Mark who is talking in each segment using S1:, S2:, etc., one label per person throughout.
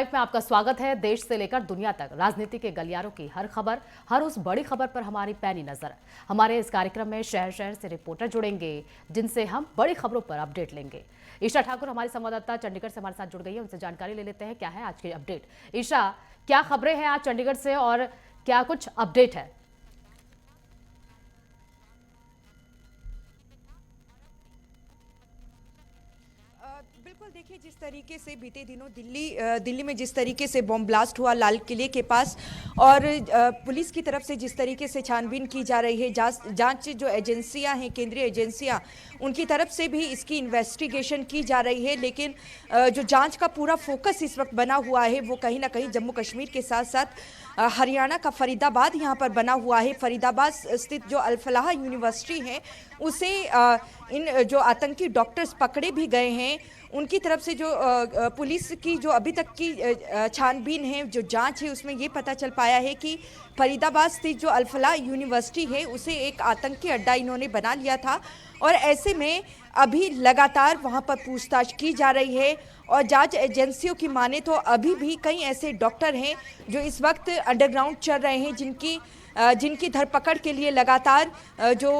S1: Live में आपका स्वागत है। देश से लेकर दुनिया तक राजनीति के गलियारों की हर खबर, हर उस बड़ी खबर पर हमारी पैनी नजर। हमारे इस कार्यक्रम में शहर शहर से रिपोर्टर जुड़ेंगे जिनसे हम बड़ी खबरों पर अपडेट लेंगे। ईशा ठाकुर हमारी संवाददाता चंडीगढ़ से हमारे साथ जुड़ गई है, उनसे जानकारी ले लेते हैं क्या है आज की अपडेट। ईशा, क्या खबरें हैं आज चंडीगढ़ से और क्या कुछ अपडेट है?
S2: बिल्कुल, देखिए जिस तरीके से बीते दिनों दिल्ली में जिस तरीके से बॉम्ब ब्लास्ट हुआ लाल किले के पास और पुलिस की तरफ से जिस तरीके से छानबीन की जा रही है, जांच जो एजेंसियां हैं, केंद्रीय एजेंसियां, उनकी तरफ से भी इसकी इन्वेस्टिगेशन की जा रही है। लेकिन जो जांच का पूरा फोकस इस वक्त बना हुआ है वो कहीं ना कहीं जम्मू कश्मीर के साथ साथ हरियाणा का फरीदाबाद यहाँ पर बना हुआ है। फरीदाबाद स्थित जो अल फलाह यूनिवर्सिटी है उसे इन जो आतंकी डॉक्टर्स पकड़े भी गए हैं, उनकी तरफ से जो पुलिस की जो अभी तक की छानबीन है, जो जांच है, उसमें ये पता चल पाया है कि फरीदाबाद स्थित जो अल फलाह यूनिवर्सिटी है उसे एक आतंकी अड्डा इन्होंने बना लिया था और ऐसे में अभी लगातार वहां पर पूछताछ की जा रही है। और जांच एजेंसियों की माने तो अभी भी कई ऐसे डॉक्टर हैं जो इस वक्त अंडरग्राउंड चल रहे हैं, जिनकी धरपकड़ के लिए लगातार जो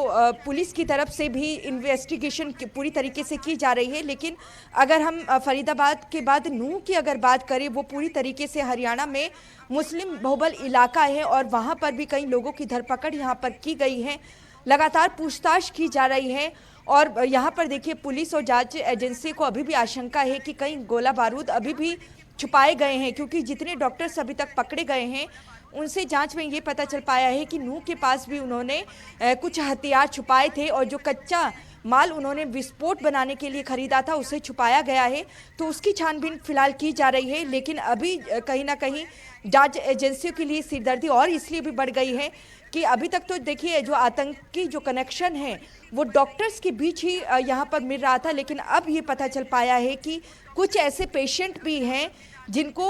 S2: पुलिस की तरफ से भी इन्वेस्टिगेशन पूरी तरीके से की जा रही है। लेकिन अगर हम फरीदाबाद के बाद नूंह की अगर बात करें, वो पूरी तरीके से हरियाणा में मुस्लिम बहुबल इलाका है और वहाँ पर भी कई लोगों की धरपकड़ यहाँ पर की गई है। लगातार पूछताछ की जा रही है और यहाँ पर देखिए पुलिस और जांच एजेंसी को अभी भी आशंका है कि कई गोला बारूद अभी भी छुपाए गए हैं, क्योंकि जितने डॉक्टर्स अभी तक पकड़े गए हैं उनसे जांच में ये पता चल पाया है कि नूंह के पास भी उन्होंने कुछ हथियार छुपाए थे और जो कच्चा माल उन्होंने विस्फोट बनाने के लिए खरीदा था उसे छुपाया गया है। तो उसकी छानबीन फिलहाल की जा रही है। लेकिन अभी कहीं ना कहीं जांच एजेंसियों के लिए सिरदर्दी और इसलिए भी बढ़ गई है कि अभी तक तो देखिए जो आतंकी जो कनेक्शन है वो डॉक्टर्स के बीच ही यहाँ पर मिल रहा था, लेकिन अब ये पता चल पाया है कि कुछ ऐसे पेशेंट भी हैं जिनको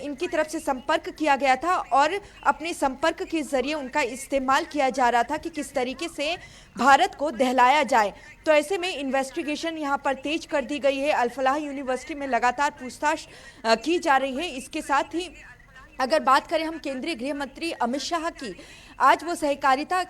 S2: इनकी तरफ से संपर्क किया गया था और अपने संपर्क के जरिए उनका इस्तेमाल किया जा रहा था कि किस तरीके से भारत को दहलाया जाए। तो ऐसे में इन्वेस्टिगेशन यहाँ पर तेज कर दी गई है। अल फलाह यूनिवर्सिटी में लगातार पूछताछ की जा रही है। इसके साथ ही अगर बात करें हम केंद्रीय गृह मंत्री अमित शाह की, आज वो सहकारिता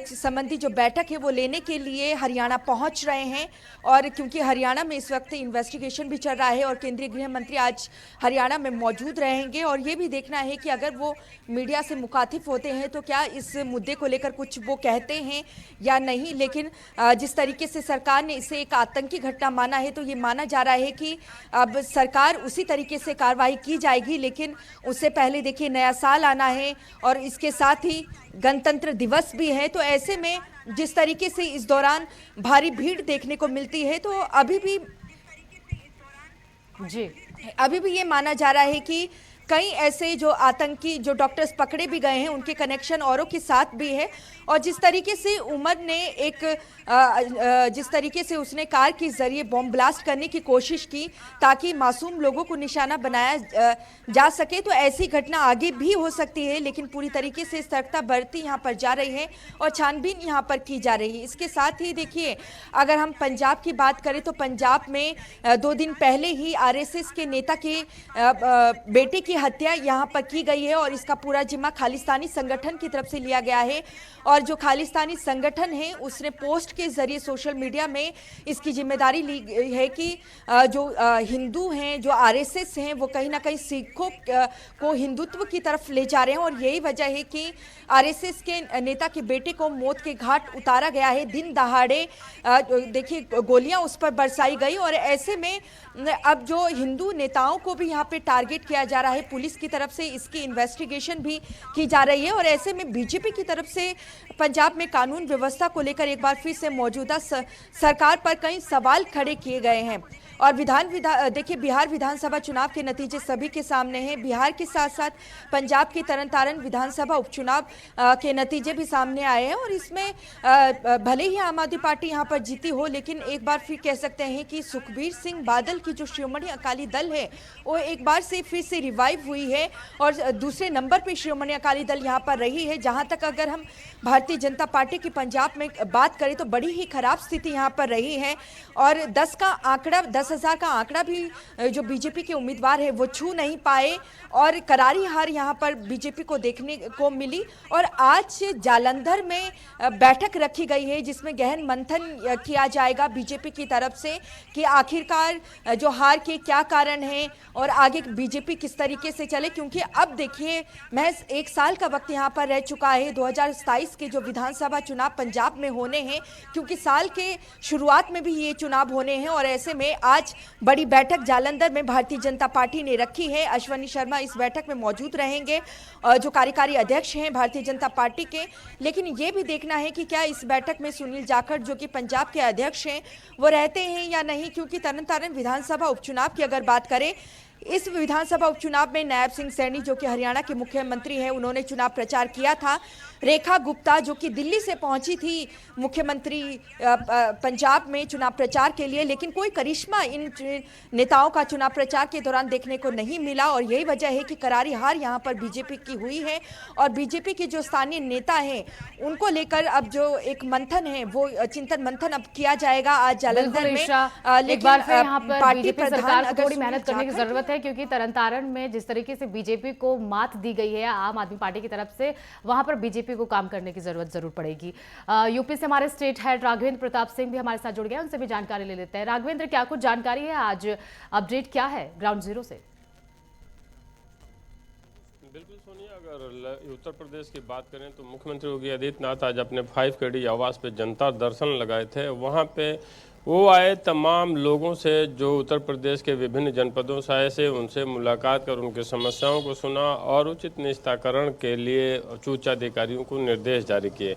S2: संबंधी जो बैठक है वो लेने के लिए हरियाणा पहुंच रहे हैं और क्योंकि हरियाणा में इस वक्त इन्वेस्टिगेशन भी चल रहा है और केंद्रीय गृह मंत्री आज हरियाणा में मौजूद रहेंगे और ये भी देखना है कि अगर वो मीडिया से मुखातिब होते हैं तो क्या इस मुद्दे को लेकर कुछ वो कहते हैं या नहीं। लेकिन जिस तरीके से सरकार ने इसे एक आतंकी घटना माना है तो ये माना जा रहा है कि अब सरकार उसी तरीके से कार्रवाई की जाएगी। लेकिन उससे पहले देखिए नया साल आना है और इसके साथ ही गणतंत्र दिवस भी है, तो ऐसे में जिस तरीके से इस दौरान भारी भीड़ देखने को मिलती है तो अभी भी ये माना जा रहा है कि कई ऐसे जो आतंकी जो डॉक्टर्स पकड़े भी गए हैं उनके कनेक्शन औरों के साथ भी है। और जिस तरीके से उमर ने जिस तरीके से उसने कार के जरिए बॉम्ब ब्लास्ट करने की कोशिश की ताकि मासूम लोगों को निशाना बनाया जा सके, तो ऐसी घटना आगे भी हो सकती है। लेकिन पूरी तरीके से सतर्कता बरती यहाँ पर जा रही है और छानबीन यहाँ पर की जा रही है। इसके साथ ही देखिए अगर हम पंजाब की बात करें तो पंजाब में 2 दिन पहले ही आरएसएस के नेता के बेटे की हत्या यहाँ पर की गई है और इसका पूरा जिम्मा खालिस्तानी संगठन की तरफ से लिया गया है। और जो खालिस्तानी संगठन है उसने पोस्ट के जरिए सोशल मीडिया में इसकी जिम्मेदारी ली है कि जो हिंदू हैं, जो आरएसएस हैं, वो कहीं ना कहीं सिखों को हिंदुत्व की तरफ ले जा रहे हैं और यही वजह है कि आरएसएस के नेता के बेटे को मौत के घाट उतारा गया है। दिन दहाड़े देखिए गोलियां उस पर बरसाई गई और ऐसे में अब जो हिंदू नेताओं को भी यहाँ पे टारगेट किया जा रहा है, पुलिस की तरफ से इसकी इन्वेस्टिगेशन भी की जा रही है। और ऐसे में बीजेपी की तरफ से पंजाब में कानून व्यवस्था को लेकर एक बार फिर से मौजूदा सरकार पर कई सवाल खड़े किए गए हैं। और देखिए बिहार विधानसभा चुनाव के नतीजे सभी के सामने हैं। बिहार के साथ साथ पंजाब के तरन तारण विधानसभा उपचुनाव के नतीजे भी सामने आए हैं और इसमें भले ही आम आदमी पार्टी यहाँ पर जीती हो, लेकिन एक बार फिर कह सकते हैं कि सुखबीर सिंह बादल की जो श्रोमणी अकाली दल है वो एक बार से फिर से रिवाइव हुई है और दूसरे नंबर पर श्रोमणी अकाली दल यहाँ पर रही है। जहाँ तक अगर हम भारतीय जनता पार्टी की पंजाब में बात करें तो बड़ी ही खराब स्थिति यहाँ पर रही है और 10 का आंकड़ा 10 10,000 का आंकड़ा भी जो बीजेपी के उम्मीदवार है वो छू नहीं पाए और करारी हार यहाँ पर बीजेपी को देखने को मिली। और आज जालंधर में बैठक रखी गई है जिसमें गहन मंथन किया जाएगा बीजेपी की तरफ से कि आखिरकार जो हार के क्या कारण हैं और आगे बीजेपी किस तरीके से चले, क्योंकि अब देखिए महज 1 साल का वक्त यहाँ पर रह चुका है। 2027 के जो विधानसभा चुनाव पंजाब में होने हैं, क्योंकि साल के शुरुआत में भी ये चुनाव होने हैं और ऐसे में आज बड़ी बैठक जालंधर में भारतीय जनता पार्टी ने रखी है। अश्वनी शर्मा इस बैठक में मौजूद रहेंगे जो कार्यकारी अध्यक्ष हैं भारतीय जनता पार्टी के। लेकिन ये भी देखना है कि क्या इस बैठक में सुनील जाखड़ जो कि पंजाब के अध्यक्ष हैं वो रहते हैं या नहीं, क्योंकि तरन विधानसभा उपचुनाव की अगर बात करें, इस विधानसभा उपचुनाव में नायब सिंह सैनी जो कि हरियाणा के मुख्यमंत्री हैं उन्होंने चुनाव प्रचार किया था। रेखा गुप्ता जो कि दिल्ली से पहुंची थी मुख्यमंत्री पंजाब में चुनाव प्रचार के लिए, लेकिन कोई करिश्मा इन नेताओं का चुनाव प्रचार के दौरान देखने को नहीं मिला और यही वजह है कि करारी हार यहां पर बीजेपी की हुई है। और बीजेपी के जो स्थानीय नेता हैं उनको लेकर अब जो एक मंथन है वो चिंतन मंथन अब किया जाएगा आज जालंधर में।
S1: एक बार फिर यहाँ पर बीजेपी सरकार को थोड़ी मेहनत करने की जरूरत है, क्योंकि तरन में जिस तरीके से बीजेपी को मात दी गई है आम आदमी पार्टी की तरफ से, वहां पर बीजेपी को काम करने की जरूरत जरूर पड़ेगी। यूपी से हमारे स्टेट हेड राघवेंद्र प्रताप सिंह भी हमारे साथ जुड़ गए, उनसे भी जानकारी ले लेते हैं। राघवेंद्र, क्या कुछ जानकारी है, आज अपडेट क्या है ग्राउंड जीरो से?
S3: बिल्कुल सोनिया, अगर उत्तर प्रदेश की बात करें तो मुख्यमंत्री योगी आदित्यनाथ आज अपने 5 कड़ी आवास पे जनता दर्शन लगाए थे। वहाँ पे वो आए तमाम लोगों से जो उत्तर प्रदेश के विभिन्न जनपदों से आए से उनसे मुलाकात कर उनकी समस्याओं को सुना और उचित निस्तारण के लिए उच्च अधिकारियों को निर्देश जारी किए।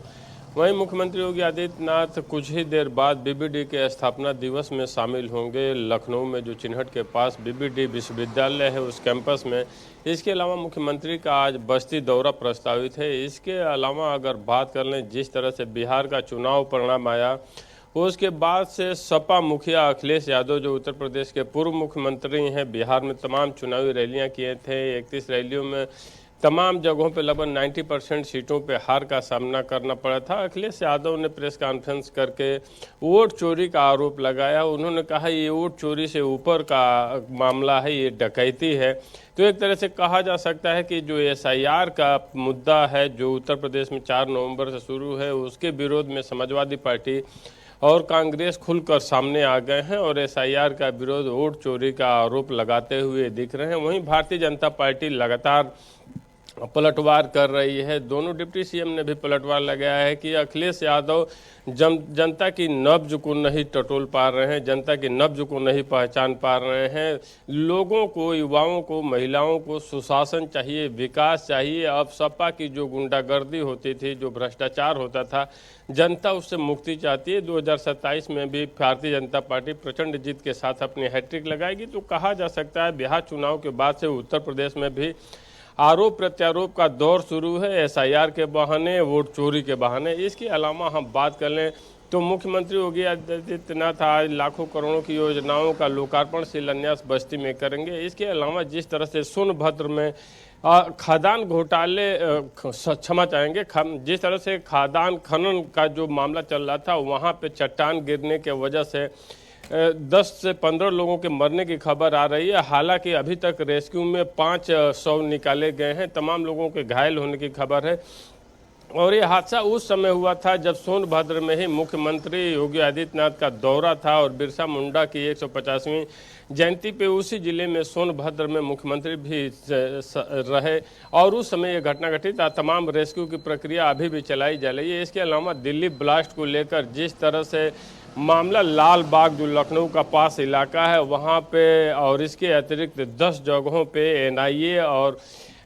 S3: वहीं मुख्यमंत्री योगी आदित्यनाथ कुछ ही देर बाद बीबीडी के स्थापना दिवस में शामिल होंगे। लखनऊ में जो चिन्हट के पास बीबीडी विश्वविद्यालय है उस कैंपस में। इसके अलावा मुख्यमंत्री का आज बस्ती दौरा प्रस्तावित है। इसके अलावा अगर बात कर लें जिस तरह से बिहार का चुनाव परिणाम आया, उसके बाद से सपा मुखिया अखिलेश यादव जो उत्तर प्रदेश के पूर्व मुख्यमंत्री हैं, बिहार में तमाम चुनावी रैलियां किए थे। 31 रैलियों में तमाम जगहों पे लगभग 90% सीटों पे हार का सामना करना पड़ा था। अखिलेश यादव ने प्रेस कॉन्फ्रेंस करके वोट चोरी का आरोप लगाया। उन्होंने कहा ये वोट चोरी से ऊपर का मामला है, ये डकैती है। तो एक तरह से कहा जा सकता है कि जो SIR का मुद्दा है जो उत्तर प्रदेश में 4 नवंबर से शुरू है, उसके विरोध में समाजवादी पार्टी और कांग्रेस खुलकर सामने आ गए हैं और SIR का विरोध वोट चोरी का आरोप लगाते हुए दिख रहे हैं। वहीं भारतीय जनता पार्टी लगातार पलटवार कर रही है। दोनों डिप्टी CM ने भी पलटवार लगाया है कि अखिलेश यादव जनता की नब्ज को नहीं टटोल पा रहे हैं, जनता की नब्ज को नहीं पहचान पा रहे हैं। लोगों को, युवाओं को, महिलाओं को सुशासन चाहिए, विकास चाहिए। अब सपा की जो गुंडागर्दी होती थी, जो भ्रष्टाचार होता था, जनता उससे मुक्ति चाहती है। 2027 में भी भारतीय जनता पार्टी प्रचंड जीत के साथ अपनी हैट्रिक लगाएगी। तो कहा जा सकता है बिहार चुनाव के बाद से उत्तर प्रदेश में भी आरोप प्रत्यारोप का दौर शुरू है, SIR के बहाने, वोट चोरी के बहाने। इसके अलावा हम बात कर लें तो मुख्यमंत्री योगी आदित्यनाथ आज लाखों करोड़ों की योजनाओं का लोकार्पण शिलान्यास बस्ती में करेंगे। इसके अलावा जिस तरह से सोनभद्र में खादान घोटाले क्षमा चाहेंगे, जिस तरह से खादान खनन का जो मामला चल रहा था, वहाँ पे चट्टान गिरने के वजह से 10 से 15 लोगों के मरने की खबर आ रही है। हालांकि अभी तक रेस्क्यू में 500 निकाले गए हैं, तमाम लोगों के घायल होने की खबर है। और ये हादसा उस समय हुआ था जब सोनभद्र में ही मुख्यमंत्री योगी आदित्यनाथ का दौरा था और बिरसा मुंडा की 150वीं जयंती पे उसी जिले में सोनभद्र में मुख्यमंत्री भी रहे और उस समय ये घटना घटी था। तमाम रेस्क्यू की प्रक्रिया अभी भी चलाई जा रही है। इसके अलावा दिल्ली ब्लास्ट को लेकर जिस तरह से मामला लाल बाग जो लखनऊ का पास इलाका है वहाँ पे और इसके अतिरिक्त 10 जगहों पे NIA और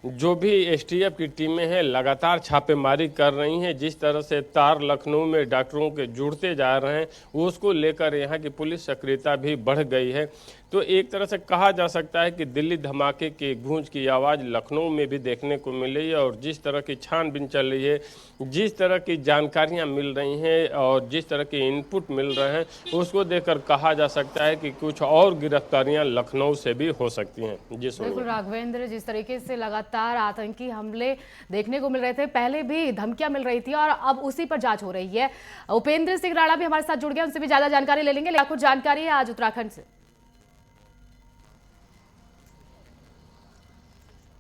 S3: जो भी STF की टीमें हैं लगातार छापेमारी कर रही हैं। जिस तरह से तार लखनऊ में डॉक्टरों के जुड़ते जा रहे हैं, उसको लेकर यहाँ की पुलिस सक्रियता भी बढ़ गई है। तो एक तरह से कहा जा सकता है कि दिल्ली धमाके की गूंज की आवाज़ लखनऊ में भी देखने को मिल रही है और जिस तरह की छानबीन चल रही है, जिस तरह की जानकारियाँ मिल रही हैं और जिस तरह के इनपुट मिल रहे हैं, उसको देखकर कहा जा सकता है कि कुछ और गिरफ्तारियाँ लखनऊ से भी हो सकती हैं। जी
S1: बिल्कुल राघवेंद्र, जिस तरीके से लगातार आतंकी हमले देखने को मिल रहे थे, पहले भी धमकियां मिल रही थी और अब उसी पर जांच हो रही है। उपेंद्र सिंह राणा भी हमारे साथ जुड़ गए, उनसे भी ज्यादा जानकारी ले लेंगे। कुछ जानकारी है आज उत्तराखंड से?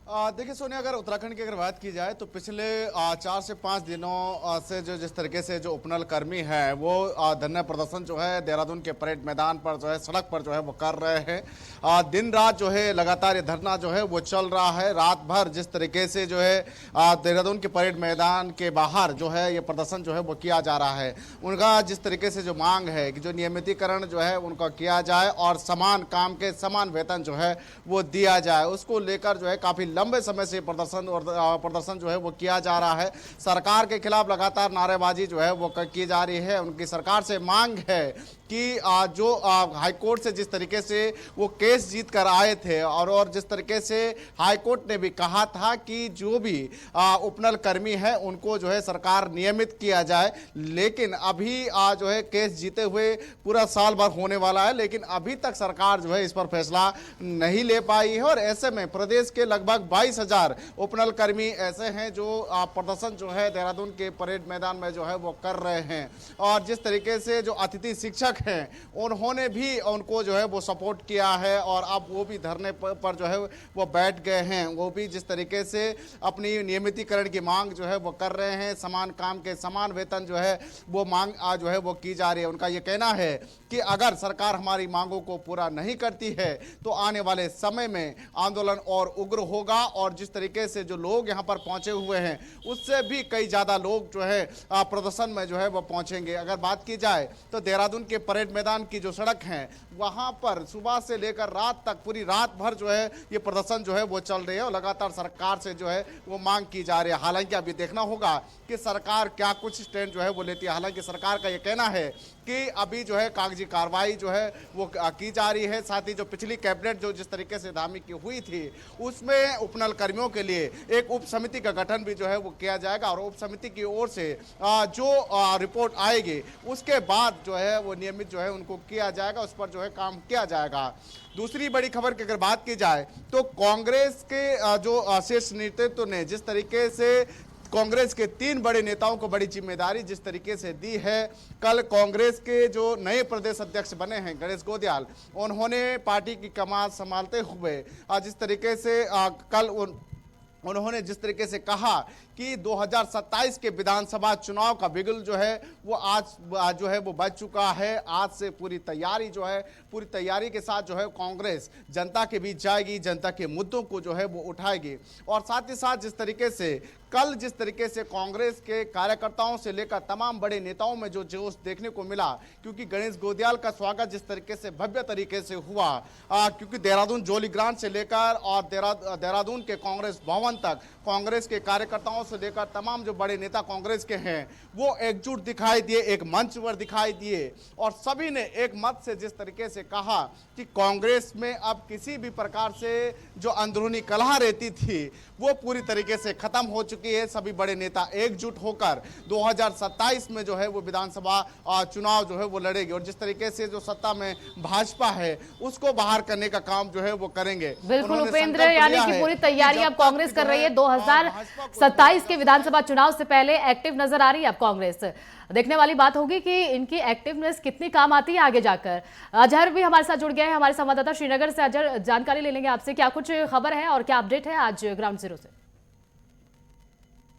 S4: देखिए सोनिया, अगर उत्तराखंड की अगर बात की जाए तो पिछले 4 से 5 दिनों से जो जिस तरीके से जो उपनल कर्मी है वो धरना प्रदर्शन जो है देहरादून के परेड मैदान पर जो है सड़क पर जो है वो कर रहे हैं। दिन रात जो है लगातार ये धरना जो है वो चल रहा है। रात भर जिस तरीके से जो है देहरादून के परेड मैदान के बाहर जो है ये प्रदर्शन जो है वो किया जा रहा है। उनका जिस तरीके से जो मांग है कि जो नियमितीकरण जो है उनका किया जाए और समान काम के समान वेतन जो है वो दिया जाए, उसको लेकर जो है काफ़ी लंबे समय से प्रदर्शन जो है वो किया जा रहा है। सरकार के खिलाफ लगातार नारेबाजी जो है वो की जा रही है। उनकी सरकार से मांग है कि जो हाईकोर्ट से जिस तरीके से वो केस जीत कर आए थे और जिस तरीके से हाईकोर्ट ने भी कहा था कि जो भी उपनल कर्मी है उनको जो है सरकार नियमित किया जाए, लेकिन अभी जो है केस जीते हुए पूरा साल भर होने वाला है, लेकिन अभी तक सरकार जो है इस पर फैसला नहीं ले पाई है। और ऐसे में प्रदेश के लगभग 22,000 उपनल कर्मी ऐसे हैं जो प्रदर्शन जो है देहरादून के परेड मैदान में जो है वो कर रहे हैं। और जिस तरीके से जो अतिथि शिक्षक हैं उन्होंने भी उनको जो है वो सपोर्ट किया है और अब वो भी धरने पर जो है वो बैठ गए हैं। वो भी जिस तरीके से अपनी नियमितीकरण की मांग जो है वो कर रहे हैं, समान काम के समान वेतन जो है वो मांग जो है वो की जा रही है। उनका ये कहना है कि अगर सरकार हमारी मांगों को पूरा नहीं करती है तो आने वाले समय में आंदोलन और उग्र होगा। और जिस तरीके से जो लोग यहाँ पर पहुंचे हुए हैं उससे भी कई ज़्यादा लोग जो है प्रदर्शन में जो है वो पहुंचेंगे। अगर बात की जाए तो देहरादून के परेड मैदान की जो सड़क है वहां पर सुबह से लेकर रात तक पूरी रात भर जो है ये प्रदर्शन जो है वो चल रही है और लगातार सरकार से जो है वो मांग की जा रही है। हालांकि अभी देखना होगा कि सरकार क्या कुछ स्टैंड जो है वो लेती है। हालांकि सरकार का ये कहना है कि अभी जो है कागजी कार्रवाई जो है वो की जा रही है। साथ ही जो पिछली कैबिनेट जो जिस तरीके से धामी की हुई थी उसमें उपनल कर्मियों के लिए एक उप समिति का गठन भी जो है वो किया जाएगा और उप समिति की ओर से जो रिपोर्ट आएगी उसके बाद जो है वो नियमित जो है उनको किया जाएगा, उस पर जो है काम किया जाएगा। दूसरी बड़ी खबर की अगर बात की जाए तो कांग्रेस के जो शीर्ष नेतृत्व ने जिस तरीके से कांग्रेस के 3 बड़े नेताओं को बड़ी जिम्मेदारी जिस तरीके से दी है। कल कांग्रेस के जो नए प्रदेश अध्यक्ष बने हैं गणेश गोदियाल, उन्होंने पार्टी की कमान संभालते हुए जिस तरीके से कल उन्होंने जिस तरीके से कहा कि 2027 के विधानसभा चुनाव का बिगुल जो है वो आज जो है वो बज चुका है। आज से पूरी तैयारी के साथ जो है कांग्रेस जनता के बीच जाएगी, जनता के मुद्दों को जो है वो उठाएगी। और साथ ही साथ जिस तरीके से कल जिस तरीके से कांग्रेस के कार्यकर्ताओं से लेकर तमाम बड़े नेताओं में जो जोश देखने को मिला, क्योंकि गणेश गोदियाल का स्वागत जिस तरीके से भव्य तरीके से हुआ, क्योंकि देहरादून जोली ग्रांट से लेकर और देहरादून के कांग्रेस भवन तक कांग्रेस के कार्यकर्ताओं से लेकर तमाम जो बड़े नेता कांग्रेस के हैं वो एकजुट दिखाई दिए, एक मंच पर दिखाई दिए और सभी ने एक मत से जिस तरीके से कहा कि कांग्रेस में अब किसी भी प्रकार से जो अंदरूनी कलह रहती थी वो पूरी तरीके से खत्म हो चुकी है। सभी बड़े नेता एकजुट होकर 2027 में जो है वो विधानसभा चुनाव जो है वो लड़ेगी और जिस तरीके से जो सत्ता में भाजपा है उसको बाहर करने का काम जो है वो करेंगे।
S1: बिल्कुल उपेंद्र, यानी कि पूरी तैयारी अब कांग्रेस कर रही है। 2027 के विधानसभा चुनाव से पहले एक्टिव नजर आ रही है अब कांग्रेस। देखने वाली बात होगी कि इनकी एक्टिवनेस कितनी काम आती है आगे जाकर। अजहर भी हमारे साथ जुड़ गए हैं, हमारे संवाददाता श्रीनगर से। अजहर, जानकारी ले लेंगे आपसे, क्या कुछ खबर है और क्या अपडेट है आज ग्राउंड जीरो से?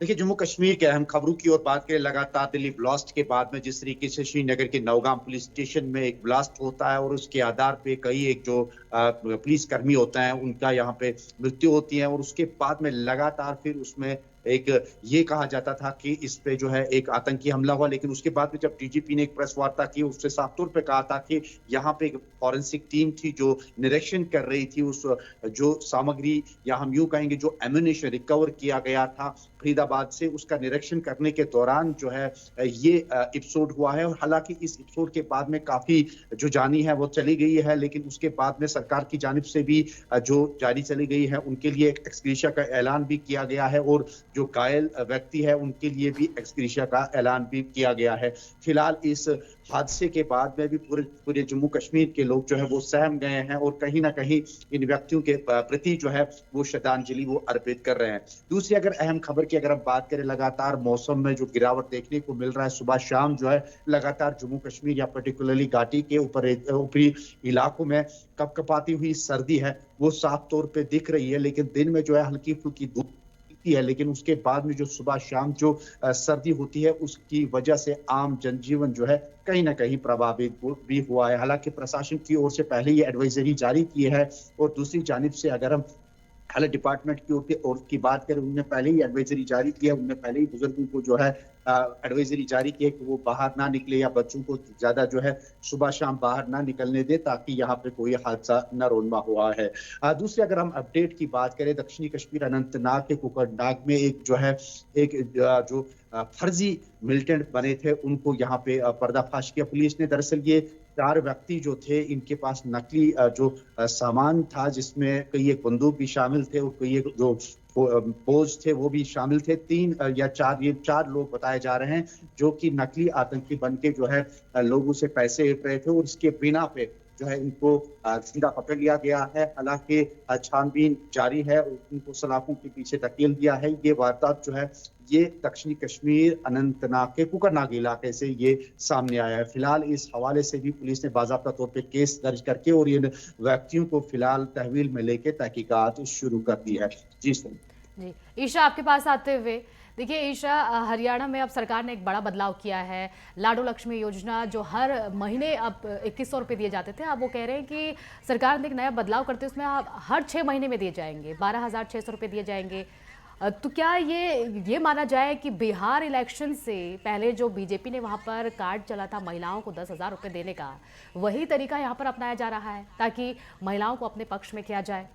S5: देखिए, जम्मू कश्मीर के अहम खबरों की ओर बात करें। लगातार दिल्ली ब्लास्ट के बाद में जिस तरीके से श्रीनगर के नौगाम पुलिस स्टेशन में एक ब्लास्ट होता है और उसके आधार पे कई एक जो पुलिस कर्मी होता है उनका यहाँ पे मृत्यु होती है और उसके बाद में लगातार फिर उसमें एक ये कहा जाता था कि इस पे जो है एक आतंकी हमला हुआ, लेकिन उसके बाद में जब डीजीपी ने एक प्रेस वार्ता की उससे साफ तौर पे कहा था कि यहाँ पे एक फॉरेंसिक टीम थी जो निरीक्षण कर रही थी उस जो सामग्री या हम यूं कहेंगे जो एम्यूनिशन रिकवर किया गया था फरीदाबाद से, उसका निरीक्षण करने के दौरान जो है ये एपिसोड हुआ है। और हालांकि इस एपिसोड के बाद में काफी जो जानी है वो चली गई है, लेकिन उसके बाद में सरकार की जानिब से भी जो जानी चली गई है उनके लिए एक एक्सग्रेशिया का ऐलान भी किया गया है और जो घायल व्यक्ति है उनके लिए भी एक्सग्रेशिया का ऐलान भी किया गया है। फिलहाल इस हादसे के बाद में भी पूरे जम्मू कश्मीर के लोग जो है वो सहम गए हैं और कहीं ना कहीं इन व्यक्तियों के प्रति जो है वो श्रद्धांजलि वो अर्पित कर रहे हैं। दूसरी अगर अहम खबर की अगर हम बात करें, लगातार मौसम में जो गिरावट देखने को मिल रहा है, सुबह शाम जो है लगातार जम्मू कश्मीर या पर्टिकुलरली घाटी के ऊपरी इलाकों में कपकपाती हुई सर्दी है वो साफ तौर पे दिख रही है, लेकिन दिन में जो है हल्की फुल्की धूप है, लेकिन उसके बाद में जो सुबह शाम जो सर्दी होती है उसकी वजह से आम जनजीवन जो है कहीं ना कहीं प्रभावित भी हुआ है। हालांकि प्रशासन की ओर से पहले ही एडवाइजरी जारी की है और दूसरी जानिब से अगर हम हेल्थ डिपार्टमेंट की ओर की बात करें, उन्होंने पहले ही एडवाइजरी जारी की है, उन्होंने पहले ही बुजुर्गों को जो है एडवाइजरी जारी की है कि वो बाहर ना निकले या बच्चों को ज्यादा जो है सुबह शाम बाहर ना निकलने दे ताकि यहाँ पे कोई हादसा न रोनमा हुआ है। दूसरी अगर हम अपडेट की बात करें, दक्षिणी कश्मीर अनंतनाग के कुकरनाग में एक जो है जो फर्जी मिलिटेंट बने थे उनको यहाँ पे पर्दाफाश किया पुलिस ने। दरअसल ये 4 व्यक्ति जो थे इनके पास नकली जो सामान था जिसमें कई एक बंदूक भी शामिल थे और कई एक जो पोज थे वो भी शामिल थे। 3 या 4 लोग बताए जा रहे हैं जो कि नकली आतंकी बन के जो है लोगों से पैसे लेट रहे थे और इसके बिना पे जो है इनको सीधा पकड़ लिया गया है। हालांकि छानबीन जारी है और उनको सलाखों के पीछे धकेल दिया है। ये वारदात जो है ये दक्षिणी कश्मीर अनंतनाग के कुकरनाग इलाके से ये सामने आया है। फिलहाल इस हवाले से भी पुलिस ने बाकायदा तौर पे केस दर्ज करके और इन व्यक्तियों को फिलहाल तहवील में लेके तहकीकात शुरू कर दी है। जी
S1: जी ईशा, आपके पास आते हुए देखिए ईशा, हरियाणा में अब सरकार ने एक बड़ा बदलाव किया है। लाडो लक्ष्मी योजना जो हर महीने अब 2100 रुपये दिए जाते थे, अब वो कह रहे हैं कि सरकार ने एक नया बदलाव करते उसमें हर 6 महीने में दिए जाएंगे, 12,600 रुपये दिए जाएंगे। तो क्या ये माना जाए कि बिहार इलेक्शन से पहले जो बीजेपी ने वहाँ पर कार्ड चला था महिलाओं को 10,000 रुपये देने का, वही तरीका यहाँ पर अपनाया जा रहा है ताकि महिलाओं को अपने पक्ष में किया जाए?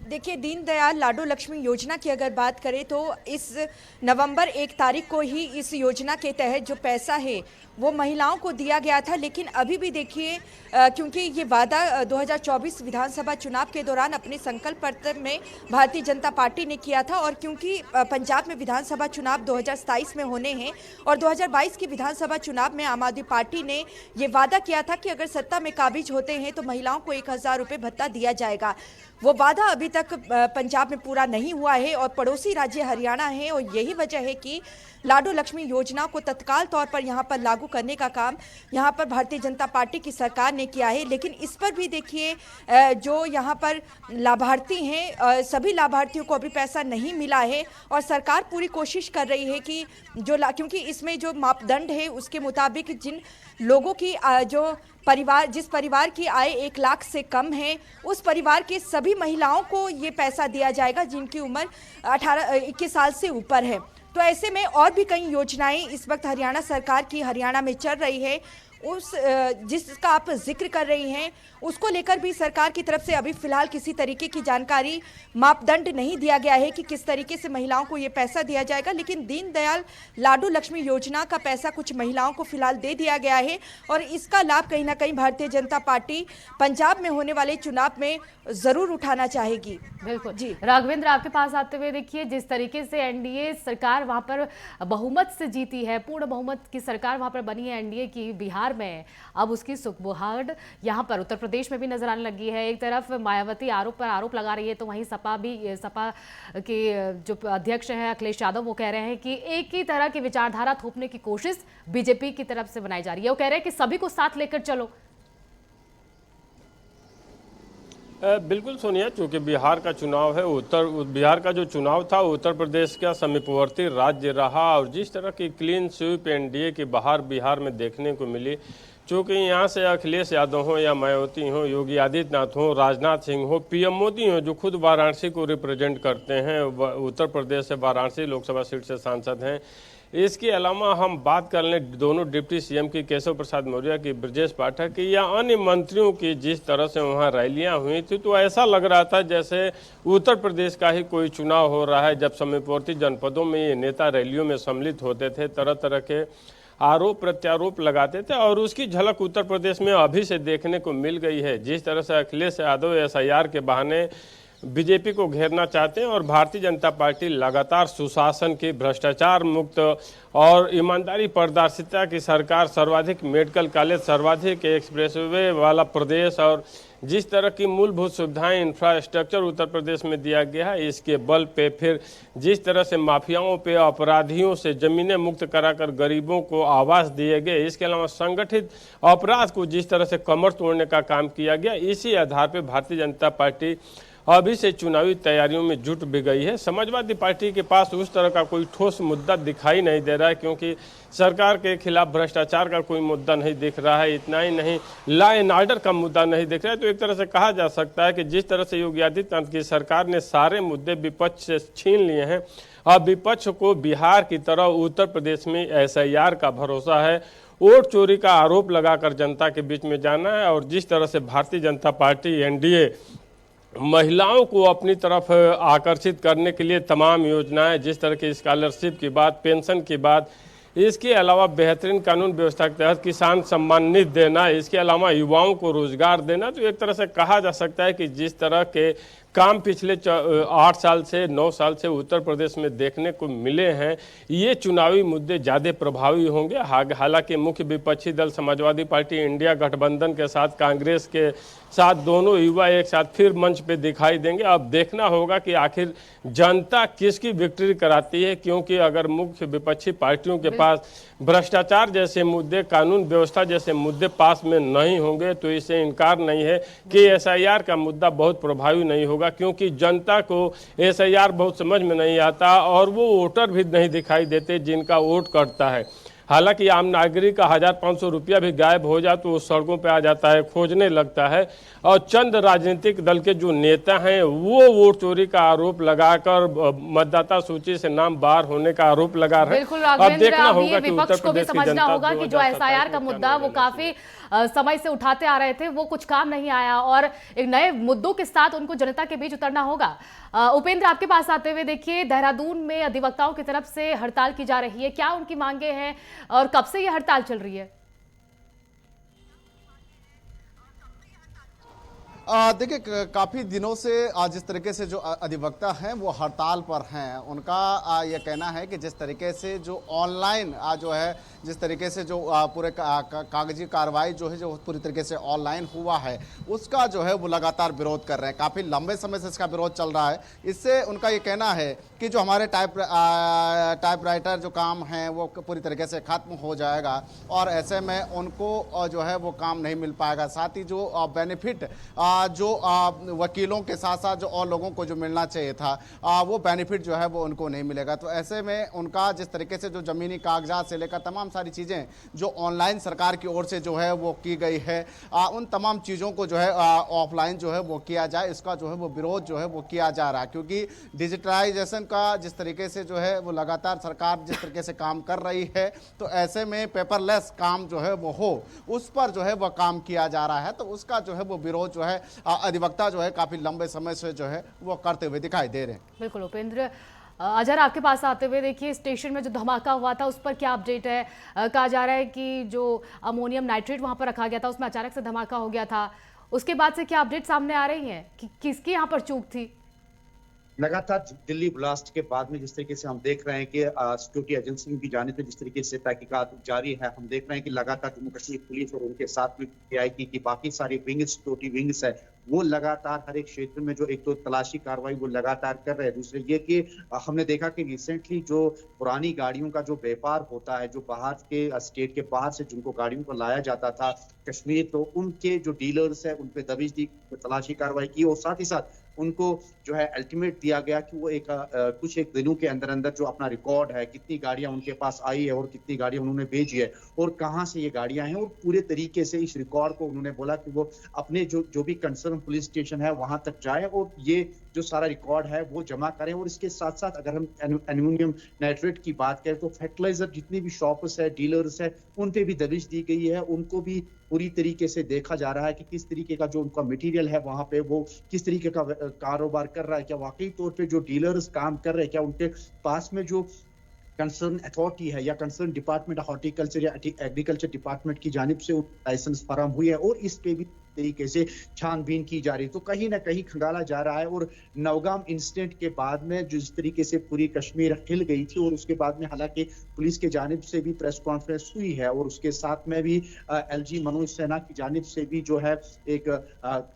S2: देखिए, दीनदयाल लाडो लक्ष्मी योजना की अगर बात करें तो इस नवंबर 1 तारीख को ही इस योजना के तहत जो पैसा है वो महिलाओं को दिया गया था। लेकिन अभी भी देखिए, क्योंकि ये वादा 2024 विधानसभा चुनाव के दौरान अपने संकल्प पत्र में भारतीय जनता पार्टी ने किया था और क्योंकि पंजाब में विधानसभा चुनाव 2027 में होने हैं और 2022 की विधानसभा चुनाव में आम आदमी पार्टी ने ये वादा किया था कि अगर सत्ता में काबिज होते हैं तो महिलाओं को 1,000 रुपये भत्ता दिया जाएगा। वो वादा अभी तक पंजाब में पूरा नहीं हुआ है और पड़ोसी राज्य हरियाणा है और यही वजह है कि लाडो लक्ष्मी योजना को तत्काल तौर पर यहाँ पर लागू करने का काम यहाँ पर भारतीय जनता पार्टी की सरकार ने किया है। लेकिन इस पर भी देखिए, जो यहाँ पर लाभार्थी हैं सभी लाभार्थियों को अभी पैसा नहीं मिला है और सरकार पूरी कोशिश कर रही है कि क्योंकि इसमें जो मापदंड है उसके मुताबिक जिन लोगों की जिस परिवार की आय 1 लाख से कम है उस परिवार के सभी महिलाओं को ये पैसा दिया जाएगा जिनकी उम्र 21 साल से ऊपर है। तो ऐसे में और भी कई योजनाएं इस वक्त हरियाणा सरकार की हरियाणा में चल रही है, जिसका आप जिक्र कर रही हैं उसको लेकर भी सरकार की तरफ से अभी फिलहाल किसी तरीके की जानकारी, मापदंड नहीं दिया गया है कि किस तरीके से महिलाओं को ये पैसा दिया जाएगा। लेकिन दीनदयाल लाडो लक्ष्मी योजना का पैसा कुछ महिलाओं को फिलहाल दे दिया गया है और इसका लाभ कहीं ना कहीं भारतीय जनता पार्टी पंजाब में होने वाले चुनाव में जरूर उठाना चाहेगी।
S1: बिल्कुल जी। राघवेंद्र, आपके पास आते हुए देखिए, जिस तरीके से एनडीए सरकार वहां पर बहुमत से जीती है, पूर्ण बहुमत की सरकार वहां पर बनी है एनडीए की बिहार में, अब उसकी सुखबुहार यहाँ पर उत्तर प्रदेश में भी नजर आने लगी है। एक तरफ मायावती आरोप पर आरोप लगा रही है तो वहीं सपा के जो अध्यक्ष हैं अखिलेश यादव वो कह रहे हैं कि एक ही तरह की विचारधारा थोपने की कोशिश बीजेपी की तरफ से बनाई जा रही है। वो कह रहे हैं कि सभी को साथ लेकर चलो।
S3: बिल्कुल सोनिया, चूंकि बिहार का चुनाव है, बिहार का जो चुनाव था उत्तर प्रदेश का समीपवर्ती राज्य रहा और जिस तरह की क्लीन स्वीप एनडीए की बाहर बिहार में देखने को मिली, चूँकि यहाँ से अखिलेश यादव हो या मायावती हो, योगी आदित्यनाथ हो, राजनाथ सिंह हो, पीएम मोदी हो जो खुद वाराणसी को रिप्रेजेंट करते हैं, उत्तर प्रदेश से वाराणसी लोकसभा सीट से सांसद हैं। इसके अलावा हम बात कर लें दोनों डिप्टी सीएम की, केशव प्रसाद मौर्य की, ब्रजेश पाठक की या अन्य मंत्रियों की, जिस तरह से वहाँ रैलियाँ हुई थी तो ऐसा लग रहा था जैसे उत्तर प्रदेश का ही कोई चुनाव हो रहा है। जब समीपवर्ती जनपदों में ये नेता रैलियों में सम्मिलित होते थे, तरह तरह के आरोप प्रत्यारोप लगाते थे और उसकी झलक उत्तर प्रदेश में अभी से देखने को मिल गई है। जिस तरह से अखिलेश यादव एसआईआर के बहाने बीजेपी को घेरना चाहते हैं और भारतीय जनता पार्टी लगातार सुशासन की, भ्रष्टाचार मुक्त और ईमानदारी पारदर्शिता की सरकार, सर्वाधिक मेडिकल कॉलेज, सर्वाधिक एक्सप्रेसवे वाला प्रदेश और जिस तरह की मूलभूत सुविधाएं, इंफ्रास्ट्रक्चर उत्तर प्रदेश में दिया गया है, इसके बल पे फिर जिस तरह से माफियाओं पे, अपराधियों से ज़मीनें मुक्त कराकर गरीबों को आवास दिए गए, इसके अलावा संगठित अपराध को जिस तरह से कमर तोड़ने का काम किया गया, इसी आधार पर भारतीय जनता पार्टी अभी से चुनावी तैयारियों में जुट भी गई है। समाजवादी पार्टी के पास उस तरह का कोई ठोस मुद्दा दिखाई नहीं दे रहा है, क्योंकि सरकार के खिलाफ भ्रष्टाचार का कोई मुद्दा नहीं दिख रहा है। इतना ही नहीं, लॉ एंड ऑर्डर का मुद्दा नहीं दिख रहा है। तो एक तरह से कहा जा सकता है कि जिस तरह से योगी आदित्यनाथ की सरकार ने सारे मुद्दे विपक्ष से छीन लिए हैं, अब विपक्ष को बिहार की तरह उत्तर प्रदेश में एसआईआर का भरोसा है, वोट चोरी का आरोप लगाकर जनता के बीच में जाना है। और जिस तरह से भारतीय जनता पार्टी एनडीए महिलाओं को अपनी तरफ आकर्षित करने के लिए तमाम योजनाएं, जिस तरह की स्कॉलरशिप की बात, पेंशन की बात, इसके अलावा बेहतरीन कानून व्यवस्था के तहत किसान सम्मान निधि देना, इसके अलावा युवाओं को रोजगार देना, तो एक तरह से कहा जा सकता है कि जिस तरह के काम पिछले 8 साल से 9 साल से उत्तर प्रदेश में देखने को मिले हैं, ये चुनावी मुद्दे ज़्यादा प्रभावी होंगे। हालांकि मुख्य विपक्षी दल समाजवादी पार्टी इंडिया गठबंधन के साथ कांग्रेस के साथ दोनों युवा एक साथ फिर मंच पे दिखाई देंगे। अब देखना होगा कि आखिर जनता किसकी विक्ट्री कराती है, क्योंकि अगर मुख्य विपक्षी पार्टियों के पास भ्रष्टाचार जैसे मुद्दे, कानून व्यवस्था जैसे मुद्दे पास में नहीं होंगे, तो इससे इनकार नहीं है कि एसआईआर का मुद्दा बहुत प्रभावी नहीं होगा, क्योंकि जनता को एसआईआर बहुत समझ में नहीं आता और वो वोटर भी नहीं दिखाई देते जिनका वोट कटता है। हालांकि आम नागरिक का 1500 रुपया भी गायब हो जाए तो वो सड़कों पे आ जाता है, खोजने लगता है। और चंद राजनीतिक दल के जो नेता हैं वो वोट चोरी का आरोप लगाकर मतदाता सूची से नाम बाहर होने का आरोप लगा रहे हैं।
S1: बिल्कुल
S3: अब
S1: राघवेंद्र,
S3: देखना
S1: अब
S3: होगा
S1: ये
S3: कि
S1: विपक्ष
S3: उत्तर
S1: को भी
S3: प्रदेश की
S1: समझना
S3: जनता
S1: होगा कि जो
S3: 2027
S1: एसआईआर का
S3: में
S1: मुद्दा
S3: क्या
S1: वो
S3: निर्णय
S1: काफी समय से उठाते आ रहे थे, वो कुछ काम नहीं आया और एक नए मुद्दों के साथ उनको जनता के बीच उतरना होगा। उपेंद्र, आपके पास आते हुए देखिए, देहरादून में अधिवक्ताओं की तरफ से हड़ताल की जा रही है, क्या उनकी मांगे हैं और कब से ये हड़ताल चल रही है?
S4: देखिए, काफ़ी दिनों से जिस तरीके से जो अधिवक्ता हैं वो हड़ताल पर हैं, उनका ये कहना है कि जिस तरीके से जो ऑनलाइन जो है, जिस तरीके से जो पूरे कागजी कार्रवाई जो है, जो पूरी तरीके से ऑनलाइन हुआ है, उसका जो है वो लगातार विरोध कर रहे हैं। काफ़ी लंबे समय से इसका विरोध चल रहा है। इससे उनका ये कहना है कि जो हमारे टाइपराइटर जो काम है वो पूरी तरीके से ख़त्म हो जाएगा और ऐसे में उनको जो है वो काम नहीं मिल पाएगा। साथ ही जो बेनिफिट जो वकीलों के साथ साथ जो और लोगों को जो मिलना चाहिए था वो बेनिफिट जो है वो उनको नहीं मिलेगा। तो ऐसे में उनका जिस तरीके से जो ज़मीनी कागजात से लेकर तमाम सारी चीज़ें जो ऑनलाइन सरकार की ओर से जो है वो की गई है, उन तमाम चीज़ों को जो है ऑफलाइन जो है वो किया जाए, इसका जो है वो विरोध जो है वो किया जा रहा है। क्योंकि डिजिटलाइजेशन का जिस तरीके से जो है वो लगातार सरकार जिस तरीके से काम कर रही है, तो ऐसे में पेपरलेस काम जो है वो हो, उस पर जो है वो काम किया जा रहा है। तो उसका जो है वो विरोध जो है अधिवक्ता जो है काफी लंबे समय से जो है वो करते हुए दिखाई दे रहे हैं।
S1: बिल्कुल उपेंद्र, अजहर आपके पास आते हुए देखिए, स्टेशन में जो धमाका हुआ था उस पर क्या अपडेट है? कहा जा रहा है कि जो अमोनियम नाइट्रेट वहां पर रखा गया था उसमें अचानक से धमाका हो गया था, उसके बाद से क्या अपडेट सामने आ रही हैं कि किसकी यहाँ पर चूक थी?
S5: लगातार दिल्ली ब्लास्ट के बाद में जिस तरीके से हम देख रहे हैं कि सिक्योरिटी एजेंसी की जानिब से जिस तरीके से तहकीकात जारी है, हम देख रहे हैं कि लगातार जम्मू कश्मीर पुलिस और उनके साथ में पीआईबी की बाकी सारी विंग्स, सिक्योरिटी विंग्स है, वो लगातार हर एक क्षेत्र में जो एक तो तलाशी कार्रवाई वो लगातार कर रहे हैं। दूसरे ये कि हमने देखा कि रिसेंटली जो पुरानी गाड़ियों का जो व्यापार होता है, जो बाहर के स्टेट के बाहर से जिनको गाड़ियों को लाया जाता था कश्मीर, तो उनके जो डीलर्स है उन पे दबिश दी, तलाशी कार्रवाई की और साथ ही साथ उनको जो है अल्टीमेट दिया गया कि वो कुछ एक दिनों के अंदर अंदर जो अपना रिकॉर्ड है, कितनी गाड़ियां उनके पास आई है और कितनी गाड़ियां उन्होंने भेजी है और कहां से ये गाड़ियां हैं, और पूरे तरीके से इस रिकॉर्ड को उन्होंने बोला कि वो अपने जो भी कंसर्न पुलिस स्टेशन है वहां तक जाए और ये जो सारा रिकॉर्ड है वो जमा करें। और इसके साथ साथ अगर हम एल्यूमिनियम नाइट्रेट की बात करें तो फर्टिलाइजर जितनी भी शॉप्स है, डीलर्स है, उन पे भी दबिश दी गई है। उनको भी पूरी तरीके से देखा जा रहा है कि किस तरीके का जो उनका मटेरियल है वहां पे वो किस तरीके का कारोबार कर रहा है, क्या वाकई तौर पे जो डीलर्स काम कर रहे हैं, क्या उनके पास में जो कंसर्न अथॉरिटी है या कंसर्न डिपार्टमेंट हॉर्टिकल्चर या एग्रीकल्चर डिपार्टमेंट की जानिब से लाइसेंस फराहम हुई है और इस पे भी तरीके से छानबीन की जा रही, तो कहीं ना कहीं खंगाला जा रहा है। और नौगाम इंसिडेंट के बाद में जिस तरीके से पूरी कश्मीर हिल गई थी और उसके बाद में हालांकि पुलिस के जानिब से भी प्रेस कॉन्फ्रेंस हुई है और उसके साथ में भी एलजी मनोज सिन्हा की जानिब से भी जो है एक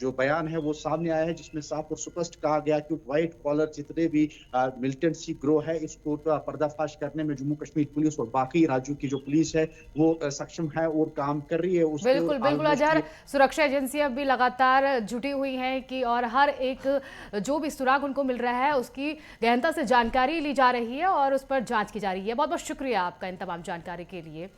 S5: जो बयान है वो सामने आया है, जिसमें साफ और स्पष्ट कहा गया कि व्हाइट कॉलर जितने भी मिलिटेंसी ग्रोह है इसको पर्दाफाश करने में जम्मू कश्मीर पुलिस और बाकी राज्यों की जो पुलिस है वो सक्षम है और काम कर रही है।
S1: बिल्कुल बिल्कुल अजहर, सुरक्षा एजेंसियां भी लगातार जुटी हुई हैं कि और हर एक जो भी सुराग उनको मिल रहा है उसकी गहनता से जानकारी ली जा रही है और उस पर जांच की जा रही है। बहुत बहुत शुक्रिया आपका इन तमाम जानकारी के लिए।